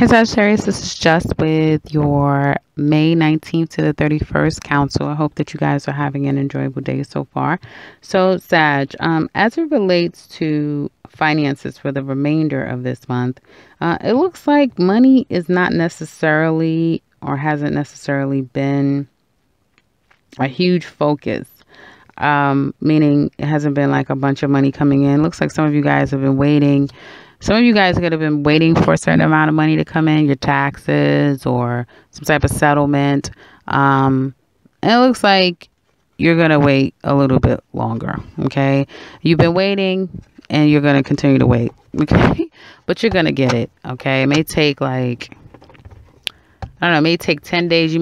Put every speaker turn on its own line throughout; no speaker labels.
Hey Sagittarius, this is just with your May 19th to the 31st council. I hope that you guys are having an enjoyable day so far. So, Sag, as it relates to finances for the remainder of this month, it looks like money is not necessarily or hasn't necessarily been a huge focus. Meaning it hasn't been like a bunch of money coming in. Looks like some of you guys have been waiting. Some of you guys could have been waiting for a certain amount of money to come in, your taxes or some type of settlement. And it looks like you're going to wait a little bit longer. Okay. You've been waiting and you're going to continue to wait. Okay. But you're going to get it. Okay. It may take like, I don't know, it may take 10 days.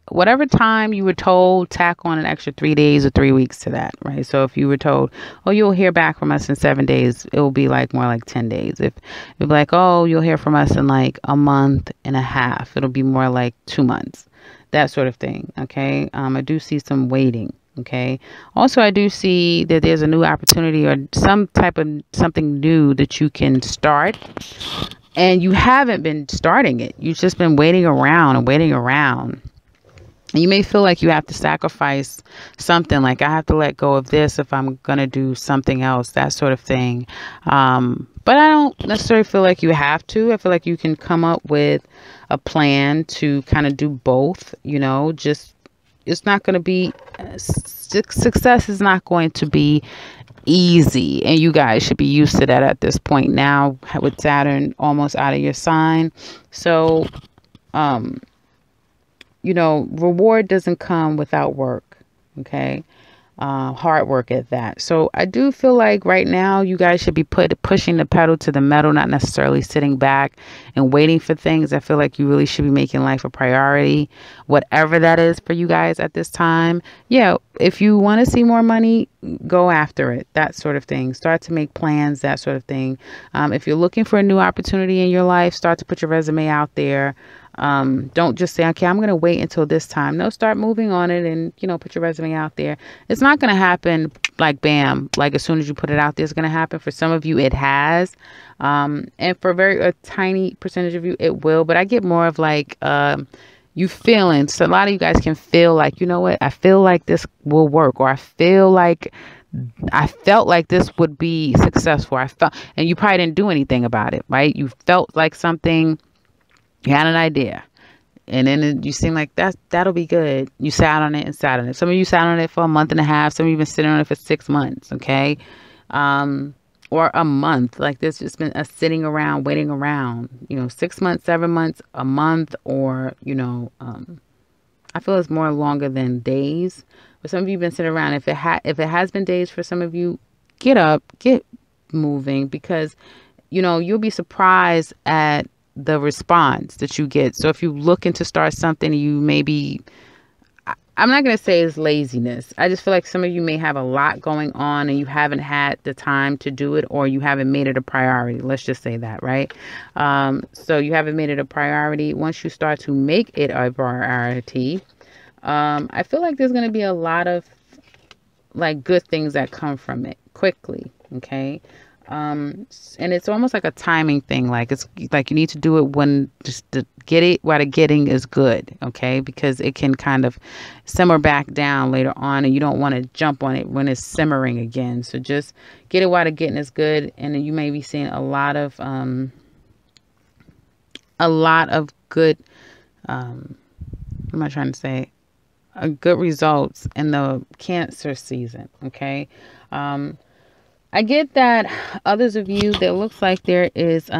Whatever time you were told, tack on an extra 3 days or 3 weeks to that, right? So if you were told, oh, you'll hear back from us in 7 days, it will be like more like 10 days. If it'll be like, oh, you'll hear from us in like a month and a half, it'll be more like 2 months, that sort of thing. Okay. I do see some waiting. Okay. Also, I do see that there's a new opportunity or some type of something new that you can start. And you haven't been starting it. You've just been waiting around and waiting around. And you may feel like you have to sacrifice something, like I have to let go of this if I'm going to do something else, that sort of thing. But I don't necessarily feel like you have to. I feel like you can come up with a plan to kind of do both, just it's not going to be, success is not going to be easy. And you guys should be used to that at this point now with Saturn almost out of your sign. So, reward doesn't come without work. Okay. Hard work at that. So I do feel like right now you guys should be pushing the pedal to the metal, not necessarily sitting back and waiting for things. I feel like you really should be making life a priority, whatever that is for you guys at this time. Yeah. If you want to see more money, go after it, that sort of thing. Start to make plans, that sort of thing. If you're looking for a new opportunity in your life, start to put your resume out there. Don't just say, okay, I'm going to wait until this time. No, start moving on it and, put your resume out there. It's not going to happen like bam, like as soon as you put it out there, it's going to happen. For some of you, it has. And for a tiny percentage of you, it will. But I get more of like, you feeling. So a lot of you guys can feel like, you know what? I feel like this will work, or I felt like this would be successful. And you probably didn't do anything about it, right? You felt like something. You had an idea, and then you seem like that'll be good. You sat on it and sat on it. Some of you sat on it for a month and a half. Some of you been sitting on it for 6 months. Okay. Or a month. Like this just been a sitting around, waiting around, 6 months, 7 months, a month, or, I feel it's more longer than days. But some of you been sitting around. If it has been days for some of you, get up, get moving, because, you'll be surprised at the response that you get. So if you looking to start something, you maybe, I'm not going to say it's laziness. I just feel like some of you may have a lot going on and you haven't had the time to do it, or you haven't made it a priority. Let's just say that, right? So you haven't made it a priority. Once you start to make it a priority, I feel like there's going to be a lot of like good things that come from it quickly. Okay. And it's almost like a timing thing. Like it's like you need to do it when just to get it while the getting is good. Okay. Because it can kind of simmer back down later on, and you don't want to jump on it when it's simmering again. So just get it while the getting is good. And then you may be seeing a lot of good, what am I trying to say? Good results in the Cancer season. Okay. I get that others of you, that looks like there is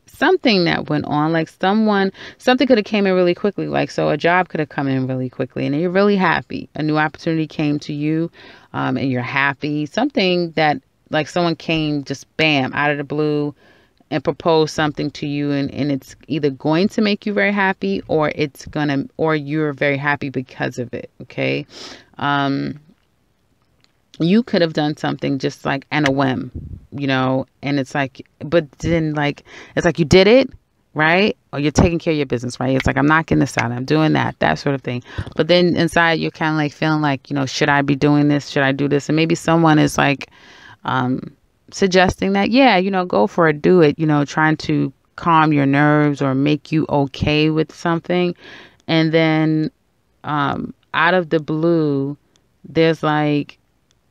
something that went on, like something could have came in really quickly. Like, so a job could have come in really quickly and you're really happy. A new opportunity came to you and you're happy. Something that like someone came just bam out of the blue and proposed something to you, and it's either going to make you very happy, or you're very happy because of it. Okay. You could have done something just like on a whim, and it's like, but then like, it's like you did it, right? Or you're taking care of your business, right? It's like, I'm knocking this out. I'm doing that sort of thing. But then inside you're kind of like feeling like, should I be doing this? Should I do this? And maybe someone is like, suggesting that, yeah, go for it, do it, trying to calm your nerves or make you okay with something. And then out of the blue, there's like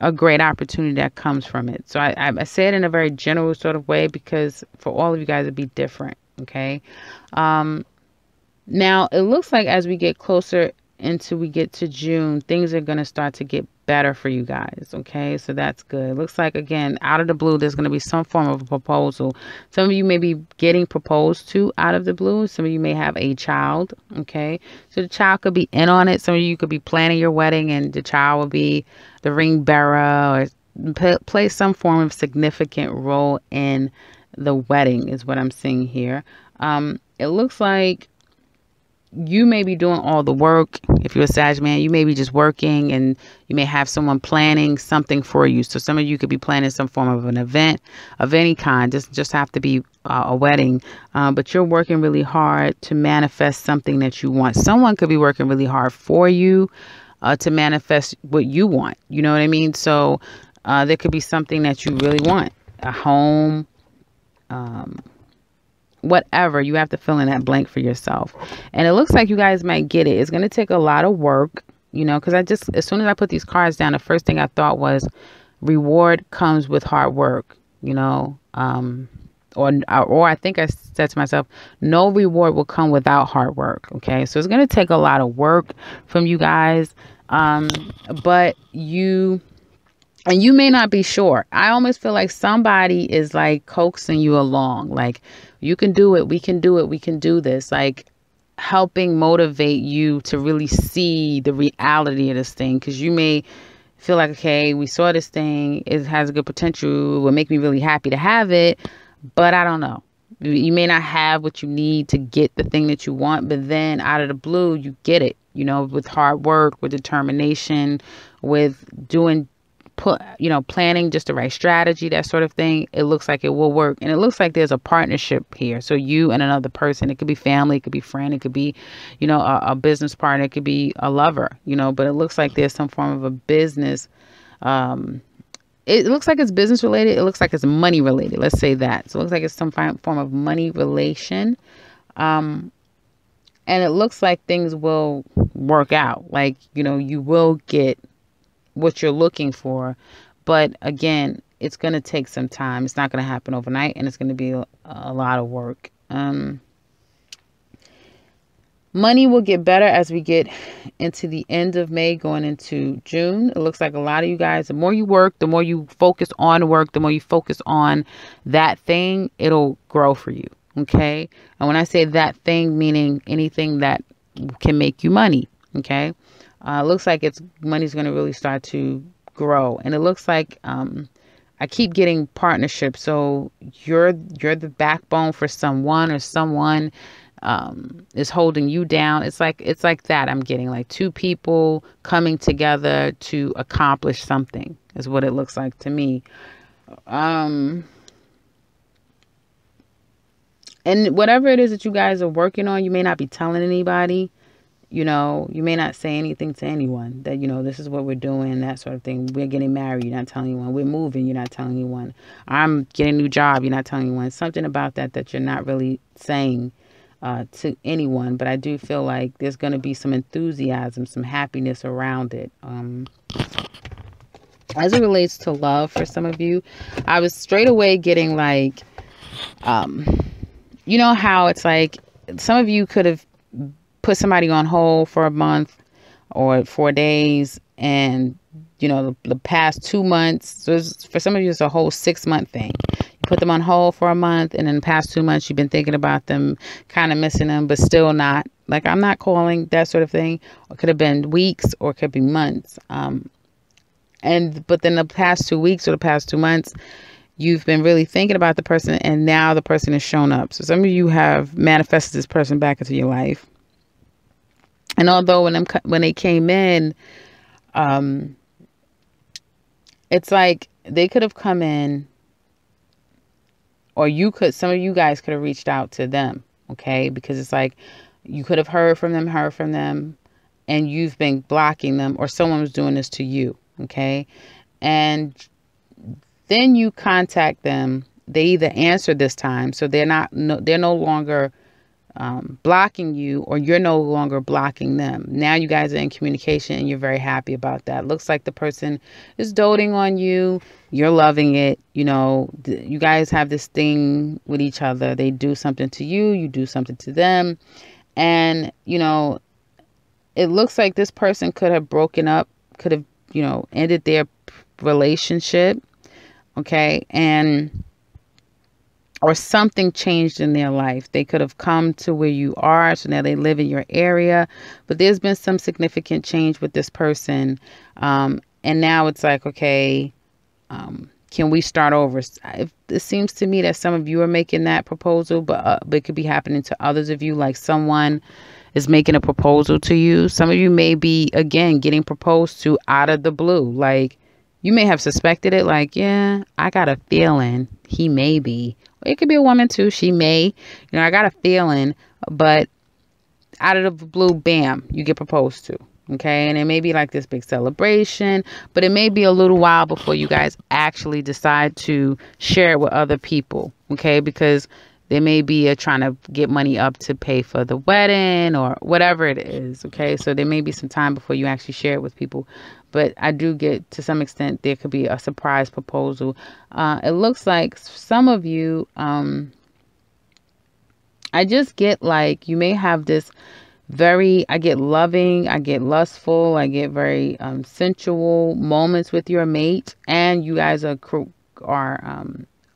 a great opportunity that comes from it. So I say it in a very general sort of way because for all of you guys, it'd be different. Okay. Now it looks like as we get closer into we get to June, things are going to start to get better for you guys. Okay. So that's good. It looks like, again, out of the blue, there's going to be some form of a proposal. Some of you may be getting proposed to out of the blue. Some of you may have a child. Okay. So the child could be in on it. Some of you could be planning your wedding and the child will be the ring bearer or play some form of significant role in the wedding is what I'm seeing here. It looks like you may be doing all the work. If you're a Sag man, you may be just working and you may have someone planning something for you. So some of you could be planning some form of an event of any kind. Doesn't just have to be a wedding, but you're working really hard to manifest something that you want. Someone could be working really hard for you to manifest what you want. You know what I mean? So there could be something that you really want, a home, whatever. You have to fill in that blank for yourself. And it looks like you guys might get it. It's going to take a lot of work, you know, because as soon as I put these cards down, the first thing I thought was reward comes with hard work, you know, or I think I said to myself, no reward will come without hard work. Okay. So it's going to take a lot of work from you guys. But you may not be sure. I almost feel like somebody is like coaxing you along. Like, you can do it. We can do it. We can do this. Like, helping motivate you to really see the reality of this thing. Because you may feel like, okay, we saw this thing. It has a good potential. It will make me really happy to have it. But I don't know. You may not have what you need to get the thing that you want. But then out of the blue, you get it. You know, with hard work, with determination, with planning just the right strategy, that sort of thing. It looks like it will work. And it looks like there's a partnership here. So you and another person, it could be family, it could be friend, it could be, a business partner, it could be a lover, but it looks like there's some form of a business. It looks like it's business related. It looks like it's money related. Let's say that. So it looks like it's some form of money relation. And it looks like things will work out. Like, you will get what you're looking for. But again, it's going to take some time. It's not going to happen overnight, and it's going to be a lot of work. Money will get better as we get into the end of May, going into June. It looks like a lot of you guys, the more you work, the more you focus on work, the more you focus on that thing, it'll grow for you. Okay. And when I say that thing, meaning anything that can make you money. Okay. It looks like money's going to really start to grow. And it looks like, I keep getting partnerships. So you're the backbone for someone, or someone is holding you down. It's like that. I'm getting like two people coming together to accomplish something is what it looks like to me. And whatever it is that you guys are working on, you may not be telling anybody. You may not say anything to anyone that, this is what we're doing, that sort of thing. We're getting married, you're not telling anyone. We're moving, you're not telling anyone. I'm getting a new job, you're not telling anyone. Something about that you're not really saying to anyone. But I do feel like there's going to be some enthusiasm, some happiness around it. As it relates to love, for some of you, I was straight away getting like, you know how it's like some of you could have put somebody on hold for a month or 4 days, and the past 2 months. So for some of you, it's a whole 6-month thing. You put them on hold for a month, and in the past 2 months, you've been thinking about them, kind of missing them, but still not. Like, I'm not calling, that sort of thing. It could have been weeks, or it could be months. But then the past 2 weeks or the past 2 months, you've been really thinking about the person, and now the person has shown up. So some of you have manifested this person back into your life. And although when they came in, it's like they could have come in, or some of you guys could have reached out to them. Okay. Because it's like, you could have heard from them, and you've been blocking them, or someone was doing this to you. Okay. And then you contact them. they either answer this time, so they're no longer blocking you, or you're no longer blocking them. Now you guys are in communication and you're very happy about that. Looks like the person is doting on you. You're loving it. You know, you guys have this thing with each other. They do something to you, you do something to them. And, you know, it looks like this person could have broken up, could have, you know, ended their relationship. Okay. And or something changed in their life. They could have come to where you are, so now they live in your area. But there's been some significant change with this person. And now it's like, okay, can we start over? It seems to me that some of you are making that proposal, but it could be happening to others of you. Like someone is making a proposal to you. Some of you may be, again, getting proposed to out of the blue. Like, you may have suspected it, like, yeah, I got a feeling he may be. It could be a woman too. She may, you know, I got a feeling, but out of the blue, bam, you get proposed to. Okay. And it may be like this big celebration, but it may be a little while before you guys actually decide to share it with other people. Okay. Because there may be trying to get money up to pay for the wedding or whatever it is. Okay. So there may be some time before you actually share it with people. But I do get, to some extent, there could be a surprise proposal. It looks like some of you, I just get like, you may have this I get loving, I get lustful, I get very sensual moments with your mate. And you guys are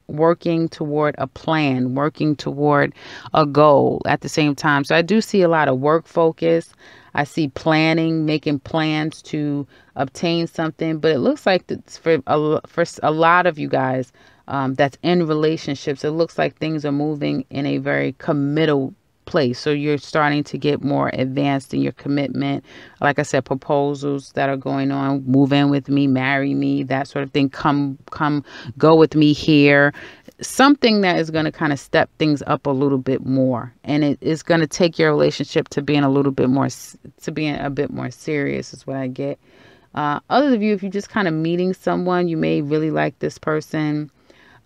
working toward a plan, working toward a goal at the same time. So I do see a lot of work focus. I see planning, making plans to obtain something. But it looks like for a lot of you guys that's in relationships, it looks like things are moving in a very committal place. So you're starting to get more advanced in your commitment. Like I said, proposals that are going on, move in with me, marry me, that sort of thing. Come, go with me here. Something that is going to kind of step things up a little bit more. And it is going to take your relationship to being a bit more serious is what I get. Others of you, if you're just kind of meeting someone, you may really like this person.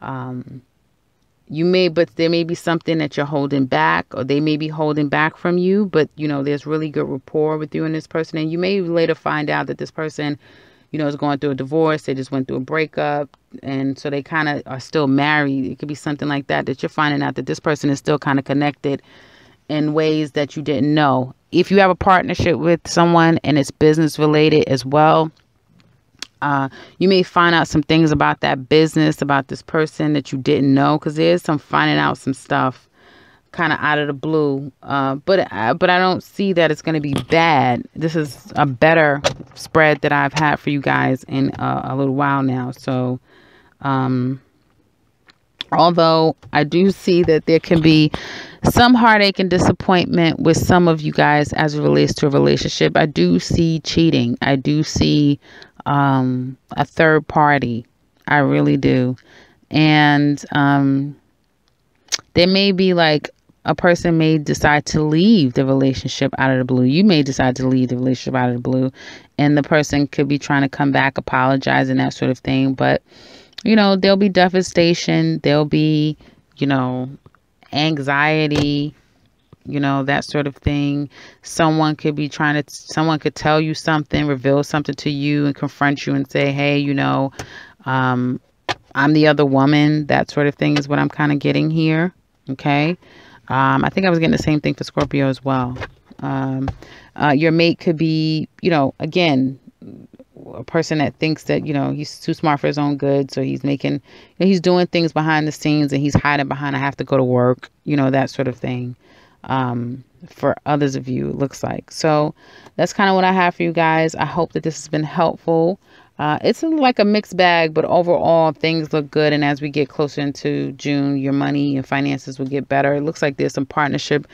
But there may be something that you're holding back, or they may be holding back from you, but you know, there's really good rapport with you and this person. And you may later find out that this person, you know, is going through a divorce. They just went through a breakup. And so they kind of are still married. It could be something like that you're finding out that this person is still kind of connected in ways that you didn't know. If you have a partnership with someone and it's business related as well, you may find out some things about that business, about this person that you didn't know, because there's some finding out some stuff kind of out of the blue. But I don't see that it's going to be bad. This is a better spread that I've had for you guys in a little while now. So, although I do see that there can be some heartache and disappointment with some of you guys as it relates to a relationship, I do see cheating. I do see a third party. I really do. And there may be like a person may decide to leave the relationship out of the blue. You may decide to leave the relationship out of the blue, and the person could be trying to come back, apologize, and that sort of thing. But, you know, there'll be devastation. There'll be, you know, anxiety, you know, that sort of thing. Someone could tell you something, reveal something to you and confront you and say, hey, you know, I'm the other woman. That sort of thing is what I'm kind of getting here. Okay. I think I was getting the same thing for Scorpio as well. Your mate could be, you know, again, a person that thinks that, you know, he's too smart for his own good. So he's he's doing things behind the scenes and he's hiding behind, I have to go to work, you know, that sort of thing. For others of you, it looks like. So that's kind of what I have for you guys. I hope that this has been helpful. It's like a mixed bag, but overall things look good. And as we get closer into June, your money and finances will get better. It looks like there's some partnership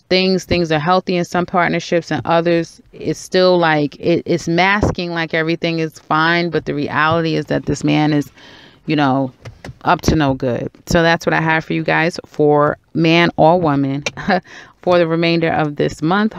things. Things are healthy in some partnerships, and others it's still like it's masking like everything is fine. But the reality is that this man is, you know, up to no good. So that's what I have for you guys, for man or woman, for the remainder of this month.